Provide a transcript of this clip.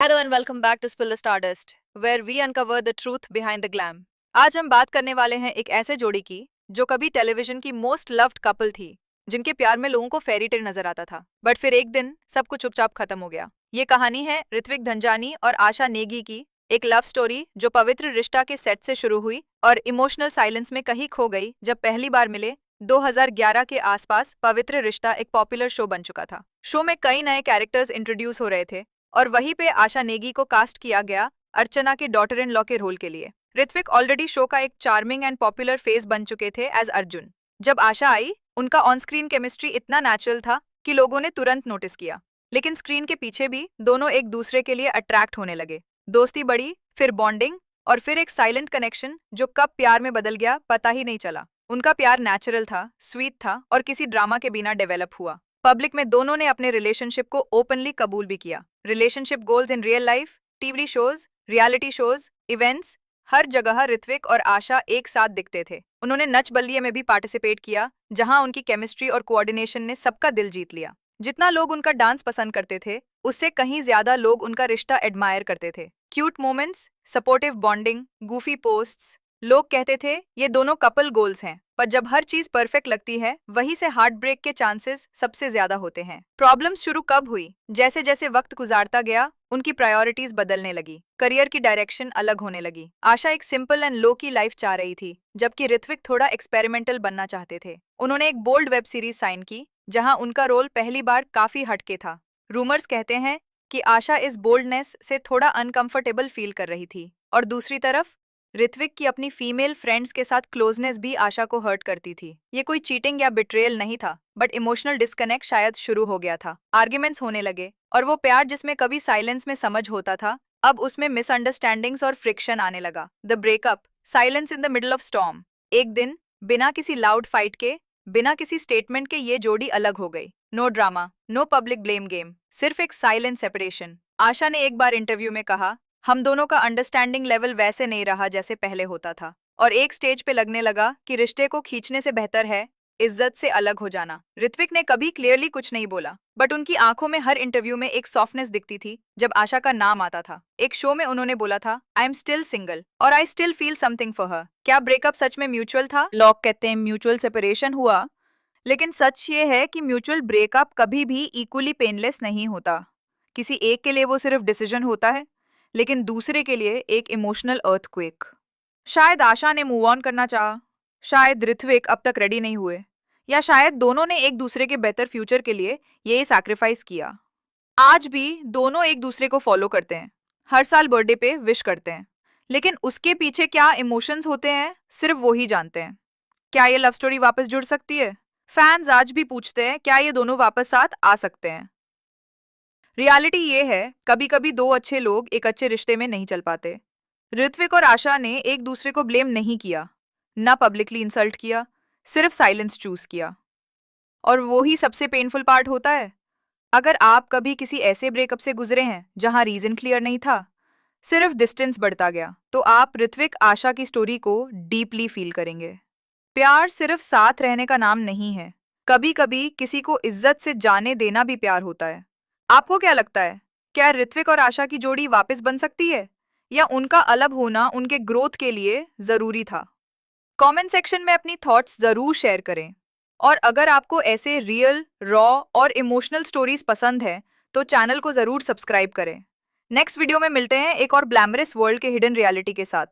Hello and welcome back to Spill the Stardust, where we uncover the truth behind the glam. आज हम बात करने वाले हैं एक ऐसे जोड़ी की जो कभी टेलीविजन की मोस्ट लव्ड कपल थी, जिनके प्यार में लोगों को फेरी टेल नजर आता था, बट फिर एक दिन सब कुछ चुपचाप खत्म हो गया। ये कहानी है ऋत्विक धनजानी और आशा नेगी की, एक लव स्टोरी जो पवित्र रिश्ता के सेट से शुरू हुई और इमोशनल साइलेंस में कहीं खो गई जब पहली बार मिले। 2011 के आसपास पवित्र रिश्ता एक पॉपुलर शो बन चुका था। शो में कई नए कैरेक्टर्स इंट्रोड्यूस हो रहे थे और वहीं पे आशा नेगी को कास्ट किया गया अर्चना के डॉटर इन लॉ के रोल के लिए। ऋत्विक ऑलरेडी शो का एक चार्मिंग एंड पॉपुलर फेस बन चुके थे एज अर्जुन। जब आशा आई, उनका ऑन स्क्रीन केमिस्ट्री इतना नेचुरल था कि लोगों ने तुरंत नोटिस किया, लेकिन स्क्रीन के पीछे भी दोनों एक दूसरे के लिए अट्रैक्ट होने लगे। दोस्ती बढ़ी, फिर बॉन्डिंग और फिर एक साइलेंट कनेक्शन जो कब प्यार में बदल गया पता ही नहीं चला। उनका प्यार नेचुरल था, स्वीट था और किसी ड्रामा के बिना डेवलप हुआ। पब्लिक में दोनों ने अपने रिलेशनशिप को ओपनली कबूल भी किया। Relationship goals in real life, TV shows, reality shows, events, हर जगह ऋत्विक और आशा एक साथ दिखते थे। उन्होंने नच बलिए में भी पार्टिसिपेट किया, जहां उनकी केमिस्ट्री और कोऑर्डिनेशन ने सबका दिल जीत लिया। जितना लोग उनका डांस पसंद करते थे, उससे कहीं ज्यादा लोग उनका रिश्ता एडमायर करते थे। Cute moments, supportive bonding, Goofy posts, लोग कहते थे ये दोनों कपल गोल्स हैं। पर जब हर चीज परफेक्ट लगती है, वहीं से हार्ट ब्रेक के चांसेस सबसे ज्यादा होते हैं। प्रॉब्लम्स शुरू कब हुई? जैसे जैसे वक्त गुजारता गया, उनकी प्रायोरिटीज बदलने लगी, करियर की डायरेक्शन अलग होने लगी। आशा एक सिंपल एंड लो की लाइफ चाह रही थी, जबकि ऋत्विक थोड़ा एक्सपेरिमेंटल बनना चाहते थे। उन्होंने एक बोल्ड वेब सीरीज साइन की, जहां उनका रोल पहली बार काफी हटके था। रूमर्स कहते हैं कि आशा इस बोल्डनेस से थोड़ा अनकंफर्टेबल फील कर रही थी, और दूसरी तरफ ऋत्विक की अपनी फीमेल फ्रेंड्स के साथ क्लोजनेस भी आशा को हर्ट करती थी। ये कोई चीटिंग या बिट्रेयल नहीं था, बट इमोशनल डिस्कनेक्ट शायद शुरू हो गया था। आर्ग्यूमेंट्स होने लगे, और वो प्यार जिसमें कभी साइलेंस में समझ होता था, अब उसमें मिसअंडरस्टैंडिंग्स और फ्रिक्शन आने लगा। The breakup, silence in the middle of storm. एक दिन, बिना किसी लाउड फाइट के, बिना किसी स्टेटमेंट के ये जोड़ी अलग हो गई। No drama, no public blame game, सिर्फ एक साइलेंट सेपरेशन। आशा ने एक बार इंटरव्यू में कहा, हम दोनों का अंडरस्टैंडिंग लेवल वैसे नहीं रहा जैसे पहले होता था, और एक स्टेज पे लगने लगा कि रिश्ते को खींचने से बेहतर है इज्जत से अलग हो जाना। ऋत्विक ने कभी क्लियरली कुछ नहीं बोला, बट उनकी आंखों में हर इंटरव्यू में एक सॉफ्टनेस दिखती थी जब आशा का नाम आता था। एक शो में उन्होंने बोला था, आई एम स्टिल सिंगल और I still feel something for her. क्या ब्रेकअप सच में म्यूचुअल था? लोग कहते हैं म्यूचुअल सेपरेशन हुआ, लेकिन सच ये है कि म्यूचुअल ब्रेकअप कभी भी इक्वली पेनलेस नहीं होता। किसी एक के लिए वो सिर्फ डिसीजन होता है, लेकिन दूसरे के लिए एक इमोशनल अर्थक्वेक। शायद आशा ने मूव ऑन करना चाहा, शायद ऋत्विक अब तक रेडी नहीं हुए, या शायद दोनों ने एक दूसरे के बेहतर फ्यूचर के लिए ये सैक्रिफाइस किया। आज भी दोनों एक दूसरे को फॉलो करते हैं, हर साल बर्थडे पे विश करते हैं, लेकिन उसके पीछे क्या इमोशंस होते हैं सिर्फ वो ही जानते हैं। क्या ये लव स्टोरी वापस जुड़ सकती है? फैंस आज भी पूछते हैं, क्या ये दोनों वापस साथ आ सकते हैं? रियलिटी ये है, कभी कभी दो अच्छे लोग एक अच्छे रिश्ते में नहीं चल पाते। ऋत्विक और आशा ने एक दूसरे को ब्लेम नहीं किया, ना पब्लिकली इंसल्ट किया, सिर्फ साइलेंस चूज किया। और वो ही सबसे पेनफुल पार्ट होता है। अगर आप कभी किसी ऐसे ब्रेकअप से गुजरे हैं जहां रीजन क्लियर नहीं था, सिर्फ डिस्टेंस बढ़ता गया, तो आप ऋत्विक आशा की स्टोरी को डीपली फील करेंगे। प्यार सिर्फ साथ रहने का नाम नहीं है, कभी कभी किसी को इज्जत से जाने देना भी प्यार होता है। आपको क्या लगता है, क्या ऋत्विक और आशा की जोड़ी वापस बन सकती है, या उनका अलग होना उनके ग्रोथ के लिए जरूरी था? कमेंट सेक्शन में अपनी थॉट्स जरूर शेयर करें। और अगर आपको ऐसे रियल, रॉ और इमोशनल स्टोरीज पसंद है, तो चैनल को जरूर सब्सक्राइब करें। नेक्स्ट वीडियो में मिलते हैं एक और ग्लैमरस वर्ल्ड के हिडन रियलिटी के साथ।